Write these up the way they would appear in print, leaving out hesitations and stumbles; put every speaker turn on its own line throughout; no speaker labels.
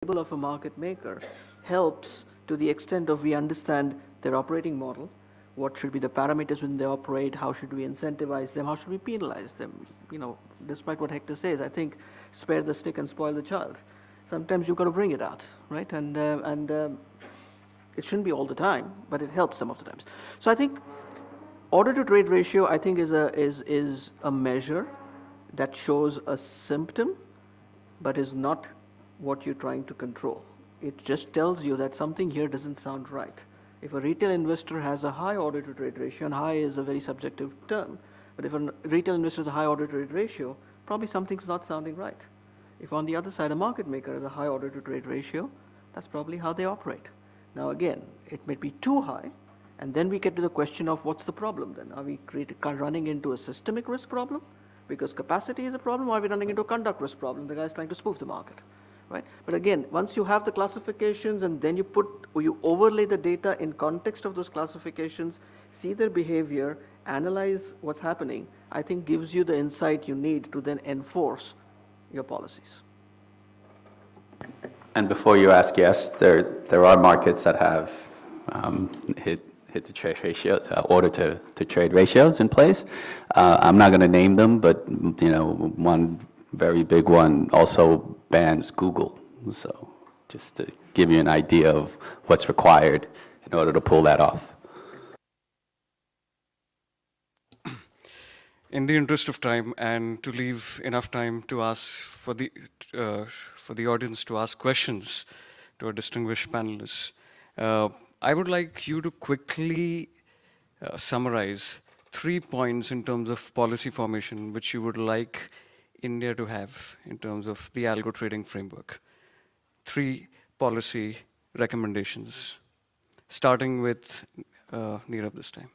table of a market maker helps to the extent of we understand their operating model, what should be the parameters when they operate, how should we incentivize them, how should we penalize them. Despite what Hector says, I think spare the stick and spoil the child. Sometimes you've got to bring it out, right? And it shouldn't be all the time, but it helps some of the times. So I think order to trade ratio, I think, is a measure that shows a symptom, but is not what you're trying to control. It just tells you that something here doesn't sound right. If a retail investor has a high order to trade ratio, and high is a very subjective term, but if a retail investor has a high order to trade ratio, probably something's not sounding right. If on the other side a market maker has a high order to trade ratio, that's probably how they operate. Now again, it may be too high, and then we get to the question of what's the problem then? Are we running into a systemic risk problem? Because capacity is a problem, or are we running into a conduct risk problem? The guy's trying to spoof the market, right? But again, once you have the classifications and then you overlay the data in context of those classifications, see their behavior, analyze what's happening, I think gives you the insight you need to then enforce your policies.
And before you ask, yes, there are markets that have hit the trade ratio, order to trade ratios in place. I'm not going to name them, but one very big one also bans Google. So just to give you an idea of what's required in order to pull that off.
In the interest of time and to leave enough time to ask for the audience to ask questions to our distinguished panelists, I would like you to quickly summarize 3 points in terms of policy formation which you would like India to have in terms of the algo trading framework. 3 policy recommendations, starting with Nirav this time.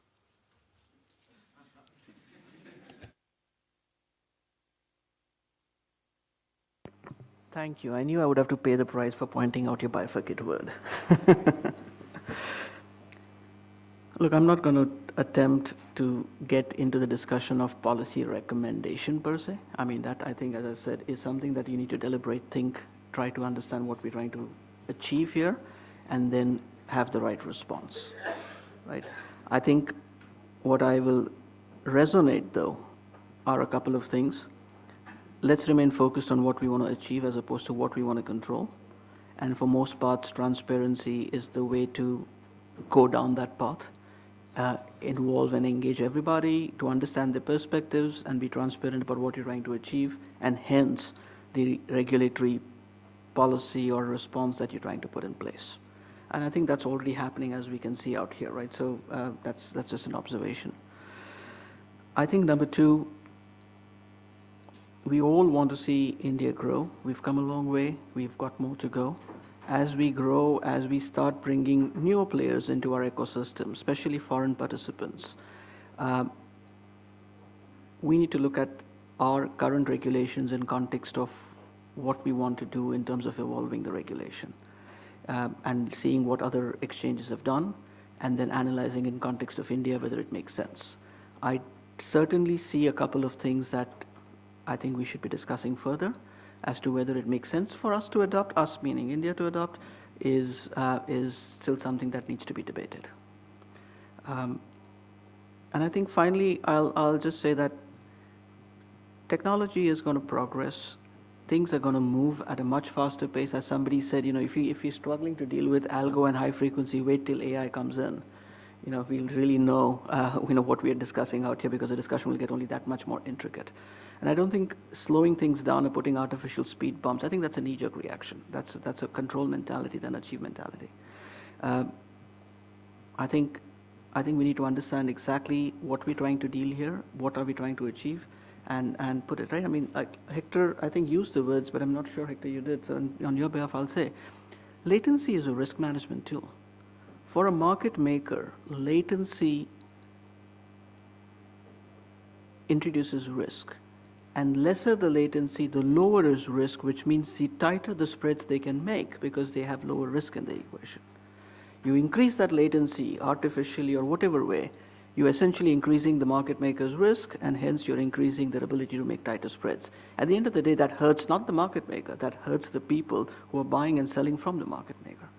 Thank you. I knew I would have to pay the price for pointing out your bifurcate word. Look, I'm not going to attempt to get into the discussion of policy recommendation per se. I mean, that I think, as I said, is something that you need to deliberate, think, try to understand what we're trying to achieve here, and then have the right response, right? I think what I will resonate, though, are a couple of things. Let's remain focused on what we want to achieve as opposed to what we want to control. And for most parts, transparency is the way to go down that path. Involve and engage everybody to understand their perspectives and be transparent about what you're trying to achieve, and hence the regulatory policy or response that you're trying to put in place. And I think that's already happening, as we can see out here, right? So that's just an observation. I think number 2, we all want to see India grow. We've come a long way. We've got more to go. As we grow, as we start bringing newer players into our ecosystem, especially foreign participants, we need to look at our current regulations in context of what we want to do in terms of evolving the regulation, and seeing what other exchanges have done, and then analyzing in context of India whether it makes sense. I certainly see a couple of things that I think we should be discussing further as to whether it makes sense for us to adopt, us meaning India to adopt, is still something that needs to be debated. And I think finally, I'll just say that technology is going to progress. Things are going to move at a much faster pace. As somebody said, if you're struggling to deal with algo and high frequency, wait till AI comes in. We'll really know, what we are discussing out here, because the discussion will get only that much more intricate. And I don't think slowing things down or putting artificial speed bumps, I think that's a knee-jerk reaction. That's a control mentality than achieve mentality. I think we need to understand exactly what we're trying to deal here, what are we trying to achieve, and put it right. I mean, Hector, I think, used the words, but I'm not sure, Hector, you did. So on your behalf, I'll say, latency is a risk management tool. For a market maker, latency introduces risk. And lesser the latency, the lower is risk, which means the tighter the spreads they can make because they have lower risk in the equation. You increase that latency artificially or whatever way, you're essentially increasing the market maker's risk, and hence you're increasing their ability to make tighter spreads. At the end of the day, that hurts not the market maker, that hurts the people who are buying and selling from the market maker.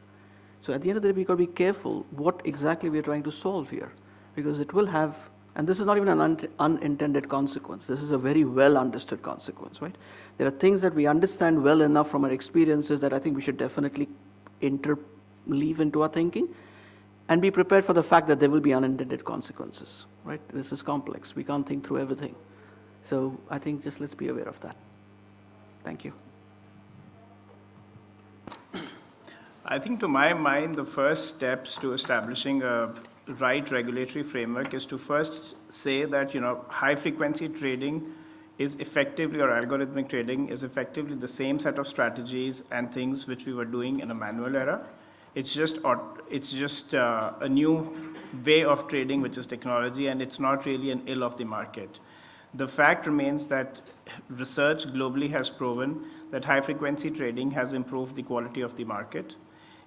So at the end of the day, we've got to be careful what exactly we're trying to solve here, because it will have, and this is not even an unintended consequence, this is a very well understood consequence, right? There are things that we understand well enough from our experiences that I think we should definitely interleave into our thinking, and be prepared for the fact that there will be unintended consequences, right? This is complex. We can't think through everything. So I think just let's be aware of that. Thank you.
I think to my mind, the first steps to establishing a right regulatory framework is to first say that, high frequency trading is effectively, or algorithmic trading is effectively the same set of strategies and things which we were doing in a manual era. It's just a new way of trading, which is technology, and it's not really an ill of the market. The fact remains that research globally has proven that high-frequency trading has improved the quality of the market.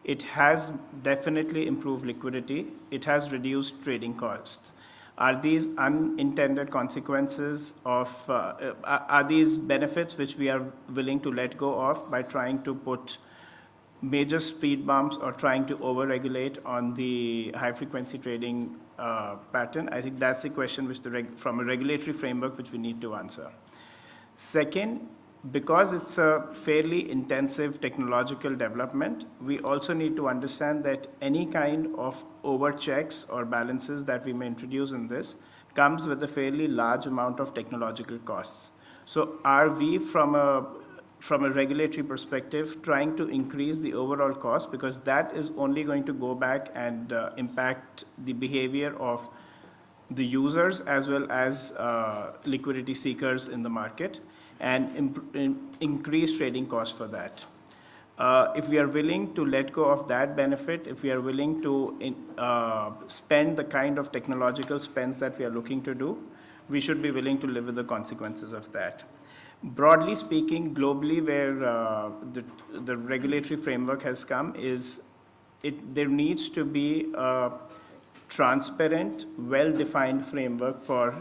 It has definitely improved liquidity. It has reduced trading costs. Are these unintended consequences of, are these benefits which we are willing to let go of by trying to put major speed bumps or trying to over-regulate on the high-frequency trading pattern? I think that's the question which from a regulatory framework which we need to answer. Second, because it's a fairly intensive technological development, we also need to understand that any kind of overchecks or balances that we may introduce in this comes with a fairly large amount of technological costs. So are we, from a regulatory perspective, trying to increase the overall cost, because that is only going to go back and impact the behavior of the users as well as liquidity seekers in the market, and increase trading costs for that. If we are willing to let go of that benefit, if we are willing to spend the kind of technological spends that we are looking to do, we should be willing to live with the consequences of that. Broadly speaking, globally, where the regulatory framework has come is there needs to be a transparent, well-defined framework for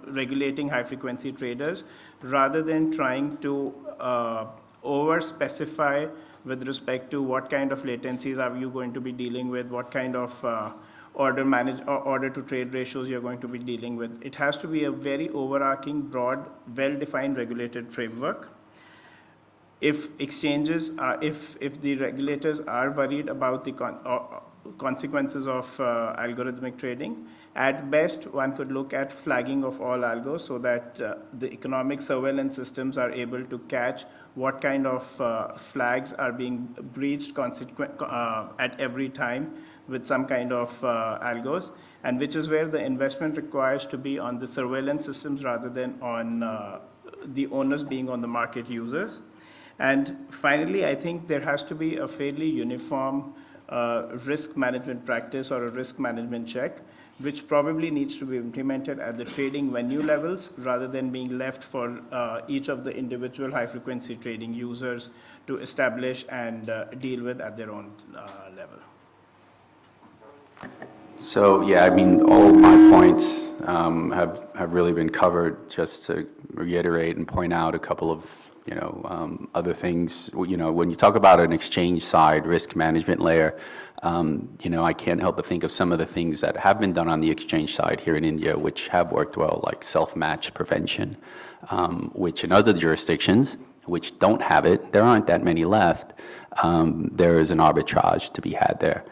regulating high-frequency traders, rather than trying to over-specify with respect to what kind of latencies are you going to be dealing with, what kind of order to trade ratios you're going to be dealing with. It has to be a very overarching, broad, well-defined regulated framework. If exchanges are, if the regulators are worried about the consequences of algorithmic trading, at best one could look at flagging of all algos, so that the economic surveillance systems are able to catch what kind of flags are being breached at every time with some kind of algos, and which is where the investment requires to be on the surveillance systems rather than on the onus being on the market users. And finally, I think there has to be a fairly uniform risk management practice or a risk management check, which probably needs to be implemented at the trading venue levels rather than being left for each of the individual high-frequency trading users to establish and deal with at their own level.
So, yeah, I mean, all my points have really been covered. Just to reiterate and point out a couple of, other things. When you talk about an exchange side risk management layer, I can't help but think of some of the things that have been done on the exchange side here in India, which have worked well, like self-match prevention, which in other jurisdictions, which don't have it, there aren't that many left, there is an arbitrage to be had there.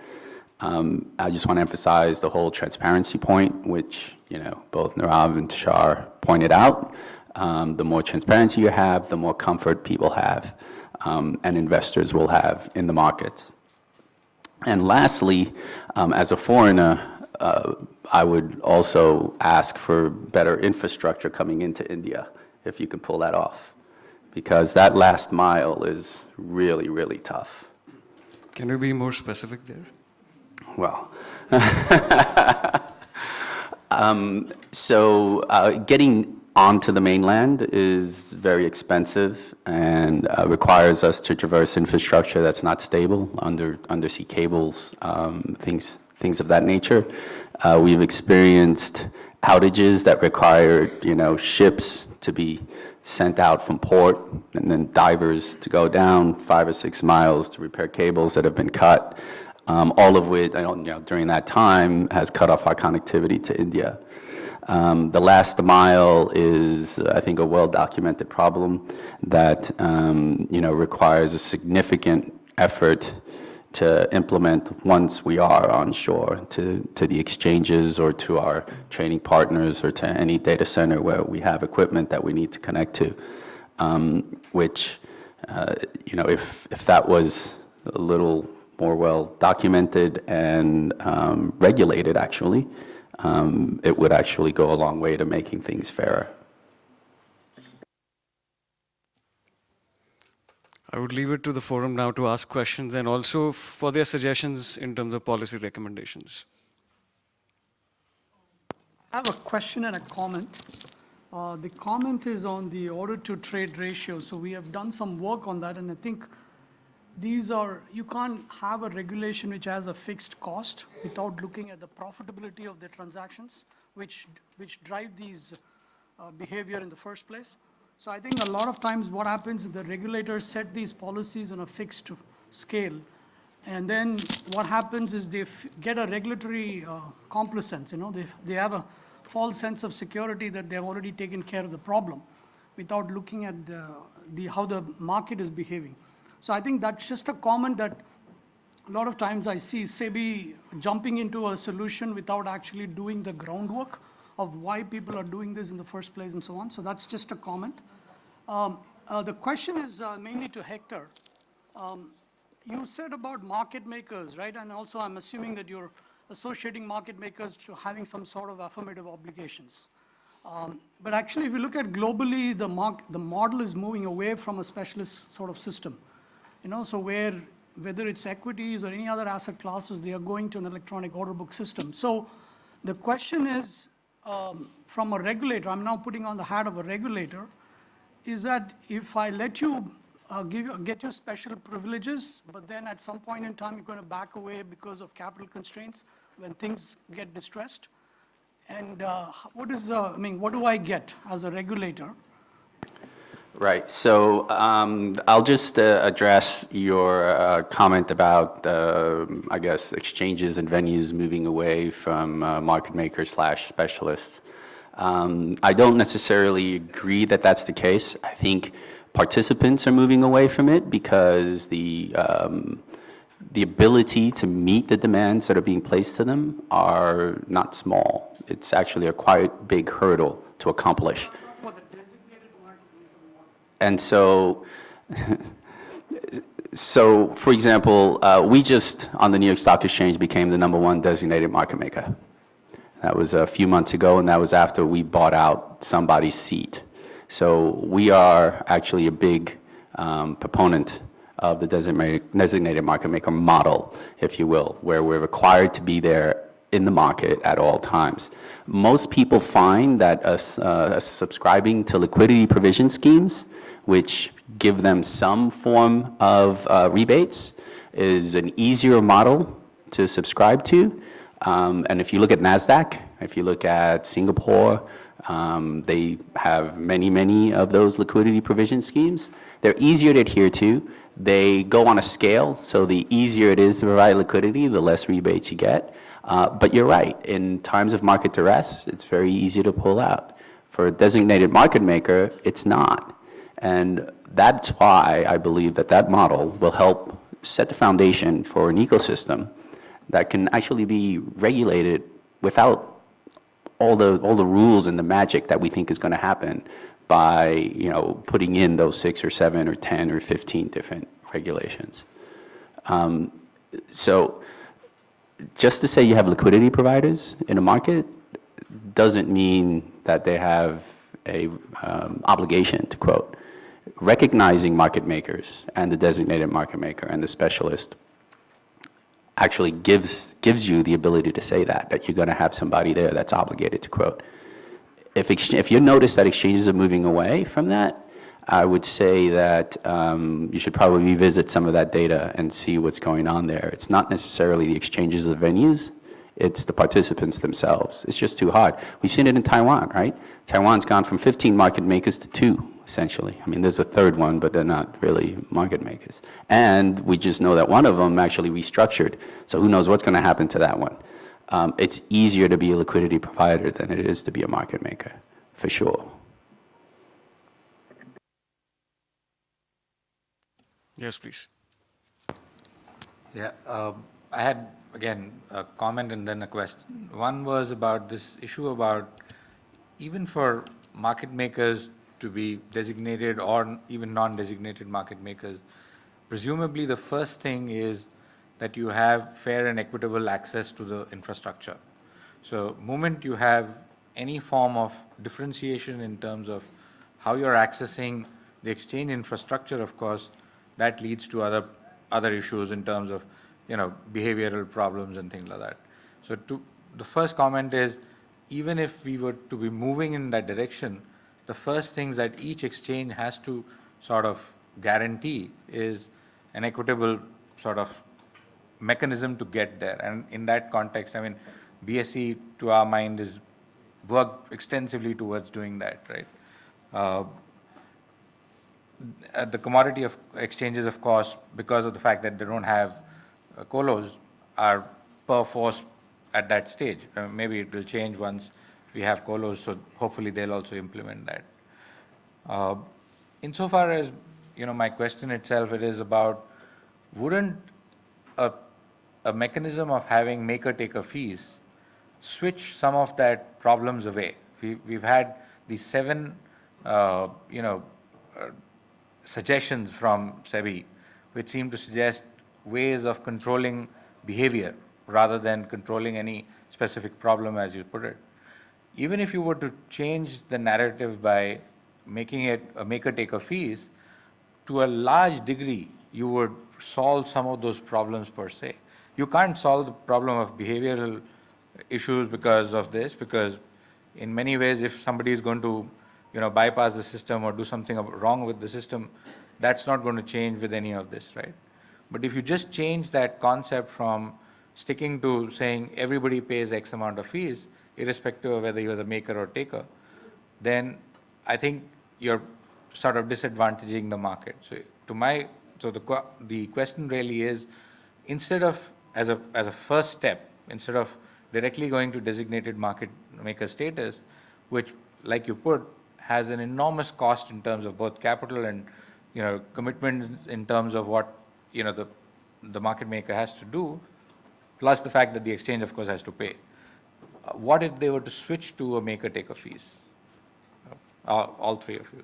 I just want to emphasize the whole transparency point, which, both Nirav and Tushar pointed out. The more transparency you have, the more comfort people have, and investors will have in the markets. And lastly, as a foreigner, I would also ask for better infrastructure coming into India, if you can pull that off, because that last mile is really, really tough.
Can you be more specific there?
Well, getting onto the mainland is very expensive and requires us to traverse infrastructure that's not stable, undersea cables, things things of that nature. We've experienced outages that required, ships to be sent out from port and then divers to go down 5 or 6 miles to repair cables that have been cut, all of which, during that time has cut off our connectivity to India. The last mile is, I think, a well-documented problem that, requires a significant effort to implement once we are on shore to the exchanges or to our trading partners or to any data center where we have equipment that we need to connect to, which, if that was a little more well documented and regulated, actually, it would actually go a long way to making things fairer.
I would leave it to the forum now to ask questions and also for their suggestions in terms of policy recommendations.
I have a question and a comment. The comment is on the order-to-trade ratio. So we have done some work on that, and I think you can't have a regulation which has a fixed cost without looking at the profitability of the transactions, which drive these behavior in the first place. So I think a lot of times what happens is the regulators set these policies on a fixed scale, and then what happens is they get a regulatory complacence. They have a false sense of security that they've already taken care of the problem without looking at how the market is behaving. So I think that's just a comment that a lot of times I see SEBI jumping into a solution without actually doing the groundwork of why people are doing this in the first place and so on. So that's just a comment. The question is mainly to Hector. You said about market makers, right? And also I'm assuming that you're associating market makers to having some sort of affirmative obligations. But actually, if you look at globally, the model is moving away from a specialist sort of system. So whether it's equities or any other asset classes, they are going to an electronic order book system. So the question is, from a regulator, I'm now putting on the hat of a regulator, is that if I let you get your special privileges, but then at some point in time you're going to back away because of capital constraints when things get distressed, and what do I get as a regulator?
Right. So I'll just address your comment about, I guess, exchanges and venues moving away from market makers / specialists. I don't necessarily agree that that's the case. I think participants are moving away from it because the ability to meet the demands that are being placed to them are not small. It's actually a quite big hurdle to accomplish. And so, for example, we just, on the New York Stock Exchange, became the #1 designated market maker. That was a few months ago, and that was after we bought out somebody's seat. So we are actually a big proponent of the designated market maker model, if you will, where we're required to be there in the market at all times. Most people find that subscribing to liquidity provision schemes, which give them some form of rebates, is an easier model to subscribe to. And if you look at NASDAQ, if you look at Singapore, they have many of those liquidity provision schemes. They're easier to adhere to. They go on a scale, so the easier it is to provide liquidity, the less rebates you get. But you're right, in times of market duress, it's very easy to pull out. For a designated market maker, it's not. And that's why I believe that model will help set the foundation for an ecosystem that can actually be regulated without all the rules and the magic that we think is going to happen by putting in those 6 or 7 or 10 or 15 different regulations. So just to say you have liquidity providers in a market doesn't mean that they have a obligation, to quote. Recognizing market makers and the designated market maker and the specialist actually gives you the ability to say that you're going to have somebody there that's obligated, to quote. If you notice that exchanges are moving away from that, I would say that you should probably revisit some of that data and see what's going on there. It's not necessarily the exchanges or venues It's the participants themselves. It's just too hard. We've seen it in Taiwan, right? Taiwan's gone from 15 market makers to 2, essentially. I mean, there's a third one, but they're not really market makers. And we just know that one of them actually restructured. So who knows what's going to happen to that one. It's easier to be a liquidity provider than it is to be a market maker, for sure.
Yes, please.
Yeah, I had, again, a comment and then a question. One was about this issue about even for market makers to be designated or even non-designated market makers, presumably the first thing is that you have fair and equitable access to the infrastructure. So moment you have any form of differentiation in terms of how you're accessing the exchange infrastructure, of course, that leads to other issues in terms of, behavioral problems and things like that. So the first comment is, even if we were to be moving in that direction, the first things that each exchange has to sort of guarantee is an equitable sort of mechanism to get there. And in that context, I mean, BSE, to our mind, is worked extensively towards doing that, right? The commodity of exchanges, of course, because of the fact that they don't have colos, are per force at that stage. Maybe it will change once we have colos, so hopefully they'll also implement that. Insofar as, my question itself, it is about, wouldn't a mechanism of having maker-taker fees switch some of that problems away? We've had these 7, suggestions from SEBI, which seem to suggest ways of controlling behavior rather than controlling any specific problem, as you put it. Even if you were to change the narrative by making it a maker-taker fees, to a large degree, you would solve some of those problems per se. You can't solve the problem of behavioral issues because of this, because in many ways, if somebody is going to bypass the system or do something wrong with the system, that's not going to change with any of this, right? But if you just change that concept from sticking to saying everybody pays X amount of fees, irrespective of whether you're the maker or taker, then I think you're sort of disadvantaging the market. So the question really is, instead of, as a first step, instead of directly going to designated market maker status, which, like you put, has an enormous cost in terms of both capital and commitment in terms of what the market maker has to do, plus the fact that the exchange, of course, has to pay. What if they were to switch to a maker-taker fees? All three of you.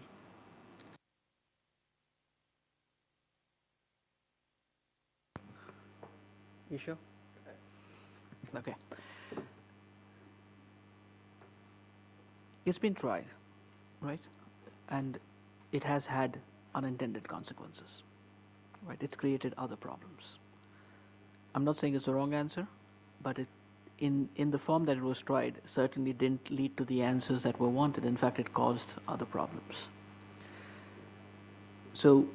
You sure? Okay. It's been tried, right? And it has had unintended consequences, right? It's created other problems. I'm not saying it's the wrong answer, but in the form that it was tried, certainly didn't lead to the answers that were wanted. In fact, it caused other problems. So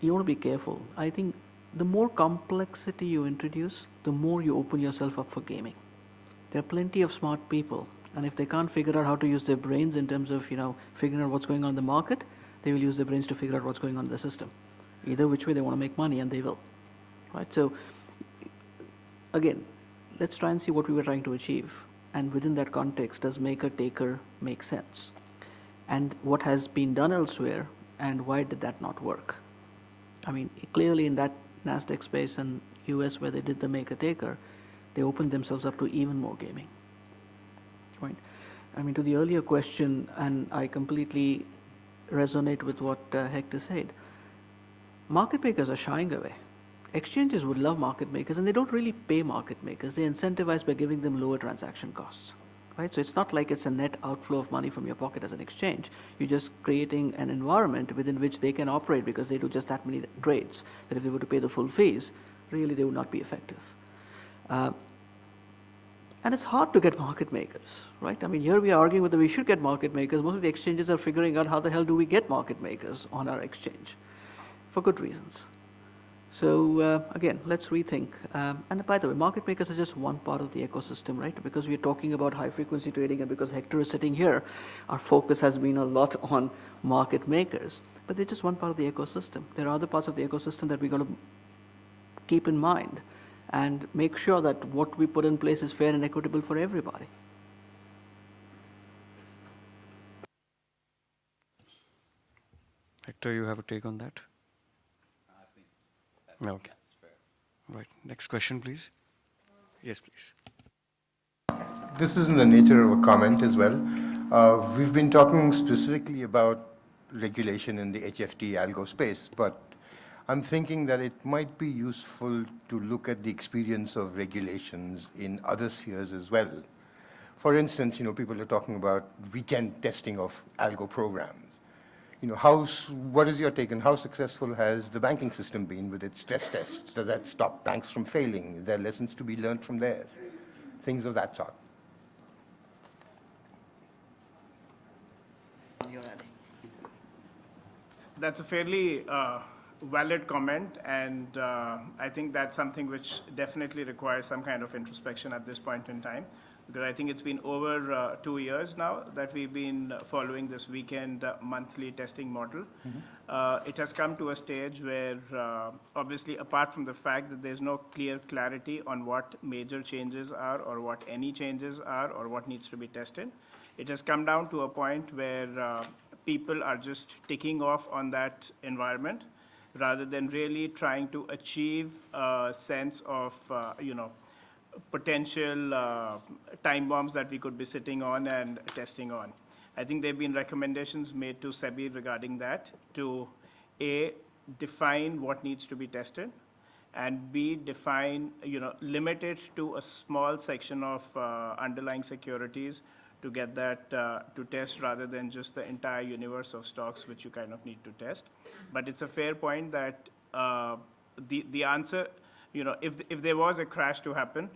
you want to be careful. I think the more complexity you introduce, the more you open yourself up for gaming. There are plenty of smart people, and if they can't figure out how to use their brains in terms of figuring out what's going on in the market, they will use their brains to figure out what's going on in the system. Either which way, they want to make money, and they will. Right? So again, let's try and see what we were trying to achieve, and within that context, does maker-taker make sense? And what has been done elsewhere, and why did that not work? I mean, clearly in that NASDAQ space and US where they did the maker-taker, they opened themselves up to even more gaming. Right? I mean, to the earlier question, and I completely resonate with what Hector said, market makers are shying away. Exchanges would love market makers, and they don't really pay market makers. They incentivize by giving them lower transaction costs. Right? So it's not like it's a net outflow of money from your pocket as an exchange. You're just creating an environment within which they can operate because they do just that many trades, that if they were to pay the full fees, really they would not be effective. And it's hard to get market makers, right? I mean, here we are arguing whether we should get market makers. Most of the exchanges are figuring out how the hell do we get market makers on our exchange, for good reasons. So again, let's rethink. And by the way, market makers are just one part of the ecosystem, right? Because we're talking about high frequency trading and because Hector is sitting here, our focus has been a lot on market makers. But they're just one part of the ecosystem. There are other parts of the ecosystem that we're going to keep in mind and make sure that what we put in place is fair and equitable for everybody.
Hector, you have a take on that? Okay. Right. Next question, please. Yes, please.
This is in the nature of a comment as well. We've been talking specifically about regulation in the HFT algo space, but I'm thinking that it might be useful to look at the experience of regulations in other spheres as well. For instance, people are talking about weekend testing of algo programs. What is your take on how successful has the banking system been with its stress tests? Does that stop banks from failing? Is there lessons to be learned from there? Things of that sort.
That's a fairly valid comment, and I think that's something which definitely requires some kind of introspection at this point in time, because I think it's been over 2 years now that we've been following this weekend monthly testing model. It has come to a stage where, obviously, apart from the fact that there's no clear clarity on what major changes are or what any changes are or what needs to be tested, it has come down to a point where people are just ticking off on that environment rather than really trying to achieve a sense of, potential time bombs that we could be sitting on and testing on. I think there have been recommendations made to SEBI regarding that to A, define what needs to be tested, and B, define, limit it to a small section of underlying securities to get that to test rather than just the entire universe of stocks which you kind of need to test. But it's a fair point that the answer, if there was a crash to happen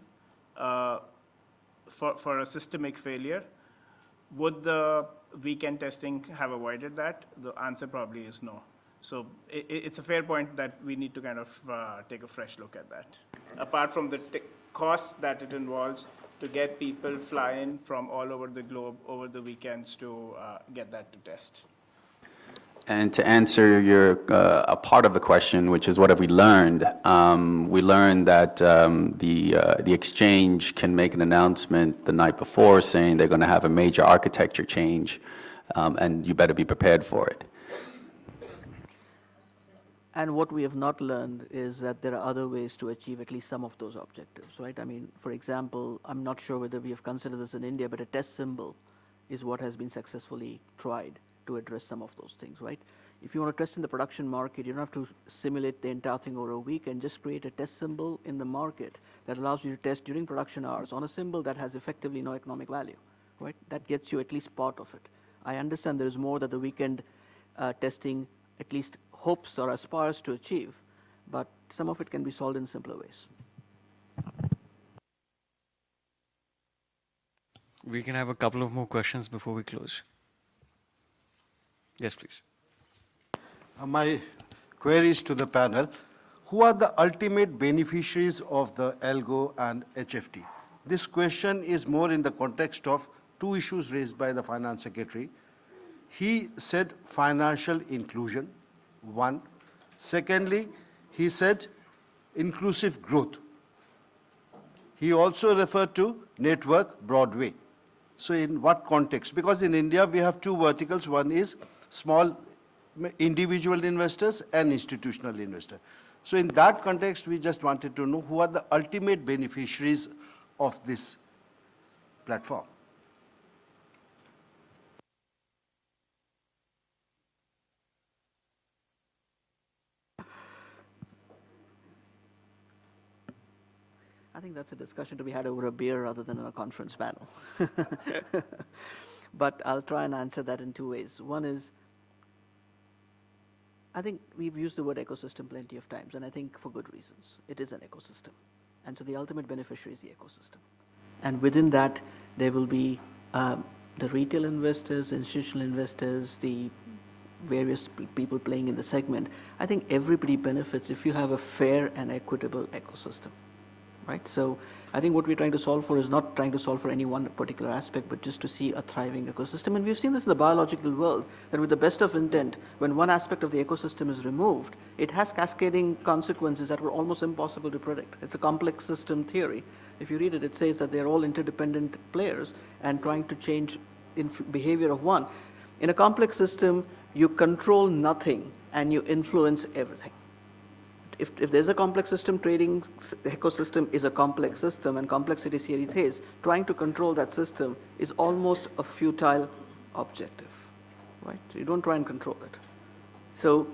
for a systemic failure, would the weekend testing have avoided that? The answer probably is no. So it's a fair point that we need to kind of take a fresh look at that. Apart from the costs that it involves to get people flying from all over the globe over the weekends to get that to test.
And to answer a part of the question, which is what have we learned? We learned that the exchange can make an announcement the night before saying they're going to have a major architecture change, and you better be prepared for it.
And what we have not learned is that there are other ways to achieve at least some of those objectives, right? I mean, for example, I'm not sure whether we have considered this in India, but a test symbol is what has been successfully tried to address some of those things, right? If you want to test in the production market, you don't have to simulate the entire thing over a week and just create a test symbol in the market that allows you to test during production hours on a symbol that has effectively no economic value, right? That gets you at least part of it. I understand there is more that the weekend testing at least hopes or aspires to achieve, but some of it can be solved in simpler ways.
We can have a couple of more questions before we close. Yes, please.
My queries to the panel. Who are the ultimate beneficiaries of the ALGO and HFT? This question is more in the context of two issues raised by the Finance Secretary. He said financial inclusion, one. Secondly, he said inclusive growth. He also referred to network Broadway. So in what context? Because in India, we have two verticals. One is small individual investors and institutional investors. So in that context, we just wanted to know who are the ultimate beneficiaries of this platform.
I think that's a discussion to be had over a beer rather than in a conference panel. But I'll try and answer that in two ways. One is, I think we've used the word ecosystem plenty of times, and I think for good reasons. It is an ecosystem. And so the ultimate beneficiary is the ecosystem. And within that, there will be the retail investors, institutional investors, the various people playing in the segment. I think everybody benefits if you have a fair and equitable ecosystem, right? So I think what we're trying to solve for is not trying to solve for any one particular aspect, but just to see a thriving ecosystem. And we've seen this in the biological world, that with the best of intent, when one aspect of the ecosystem is removed, it has cascading consequences that were almost impossible to predict. It's a complex system theory. If you read it, it says that they're all interdependent players and trying to change behavior of one. In a complex system, you control nothing and you influence everything. If there's a complex system, trading ecosystem is a complex system, and complexity theory says trying to control that system is almost a futile objective, right? So you don't try and control it. So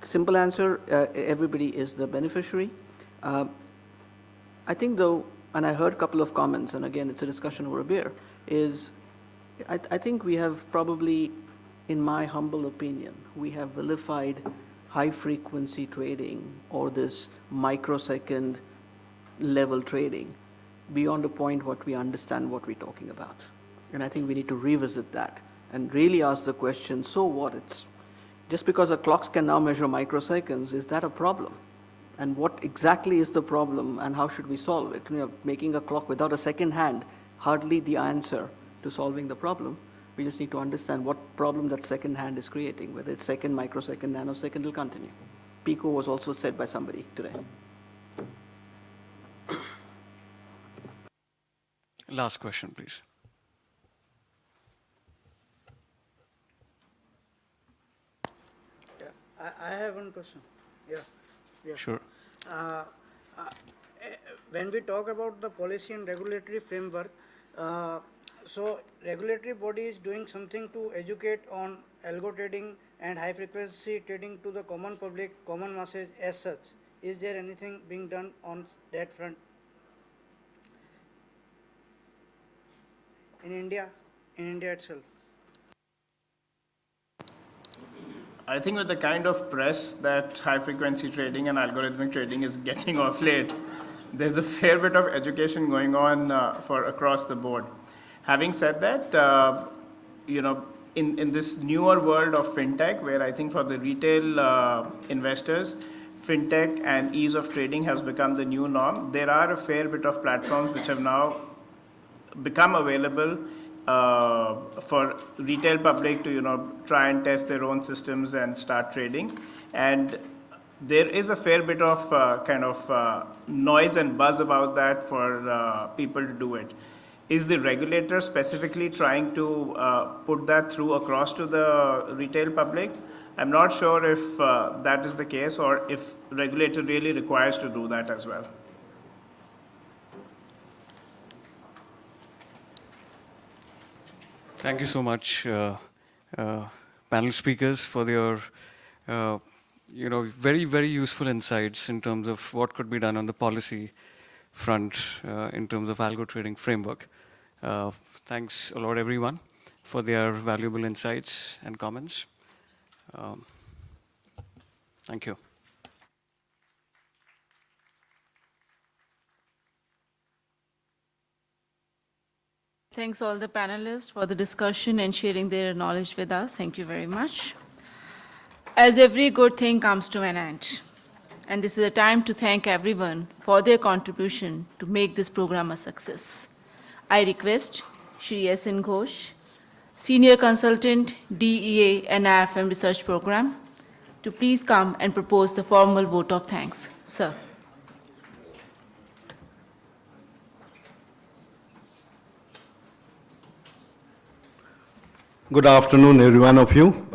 simple answer, everybody is the beneficiary. I think though, and I heard a couple of comments, and again, it's a discussion over a beer, is I think we have probably, in my humble opinion, we have vilified high-frequency trading or this microsecond level trading beyond a point what we understand what we're talking about. And I think we need to revisit that and really ask the question, so what? It's just because our clocks can now measure microseconds, is that a problem? And what exactly is the problem and how should we solve it? You know, making a clock without a second hand, hardly the answer to solving the problem. We just need to understand what problem that second hand is creating, whether it's second, microsecond, nanosecond, will continue. Pico was also said by somebody today.
Last question, please.
Yeah, I have one question. Yeah.
Sure.
When we talk about the policy and regulatory framework, so regulatory body is doing something to educate on algo trading and high frequency trading to the common public, common masses as such. Is there anything being done on that front in India itself?
I think with the kind of press that high-frequency trading and algorithmic trading is getting off late, there's a fair bit of education going on for across the board. Having said that, you know, in this newer world of fintech, where I think for the retail investors, fintech and ease of trading has become the new norm, there are a fair bit of platforms which have now become available for retail public to, you know, try and test their own systems and start trading. And there is a fair bit of noise and buzz about that for people to do it. Is the regulator specifically trying to put that through across to the retail public? I'm not sure if that is the case, or if regulator really requires to do that as well.
Thank you so much, panel speakers, for their very, very useful insights in terms of what could be done on the policy front in terms of algo trading framework. Thanks a lot, everyone, for their valuable insights and comments. Thank you.
Thanks all the panelists for the discussion and sharing their knowledge with us. Thank you very much. As every good thing comes to an end, and this is a time to thank everyone for their contribution to make this program a success. I request Shri S.N. Ghosh, Senior Consultant, DEA-NIFM Research Program, to please come and propose the formal vote of thanks. Sir.
Good afternoon, every one of you.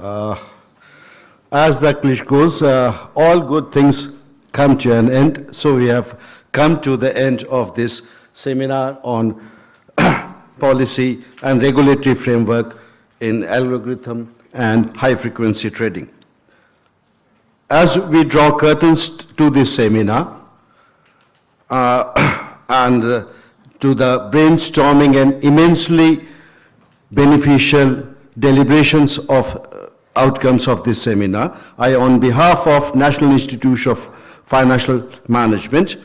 As the cliche goes, all good things come to an end. So we have come to the end of this seminar on policy and regulatory framework in algorithm and high-frequency trading. As we draw curtains to this seminar and to the brainstorming and immensely beneficial deliberations of outcomes of this seminar, I, on behalf of National Institute of Financial Management,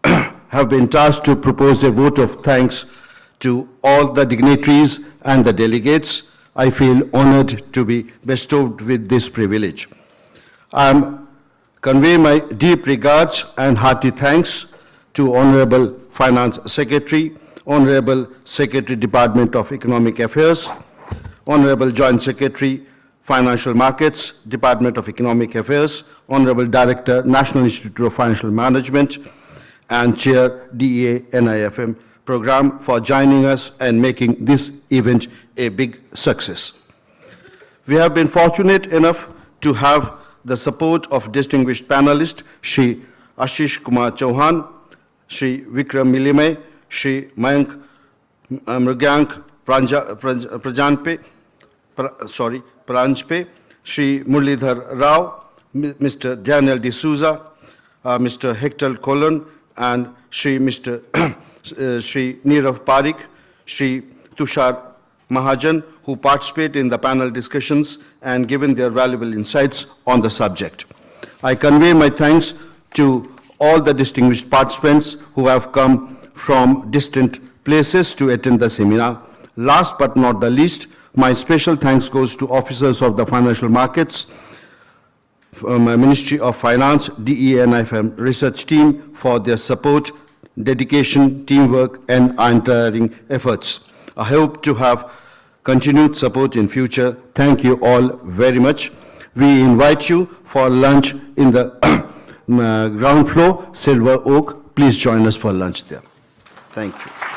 have been tasked to propose a vote of thanks to all the dignitaries and the delegates I feel honored to be bestowed with this privilege. I convey my deep regards and hearty thanks to Honorable Finance Secretary, Honorable Secretary, Department of Economic Affairs, Honorable Joint Secretary, Financial Markets, Department of Economic Affairs, Honorable Director, National Institute of Financial Management, and Chair, DEA-NIFM program for joining us and making this event a big success. We have been fortunate enough to have the support of distinguished panelists, Shri Ashish Kumar Chauhan, Shri Vikram Milime, Shri Mayank Mrugyank Pranjpe, Shri Murlidhar Rao, Mr. Daniel D'Souza, Mr. Hector Colon, and Shri Nirav Parikh, Shri Tushar Mahajan, who participate in the panel discussions and given their valuable insights on the subject. I convey my thanks to all the distinguished participants who have come from distant places to attend the seminar. Last but not the least, my special thanks goes to officers of the financial markets, my Ministry of Finance, DEA-NIFM research team for their support, dedication, teamwork, and untiring efforts. I hope to have continued support in future. Thank you all very much. We invite you for lunch in the ground floor, Silver Oak. Please join us for lunch there. Thank you.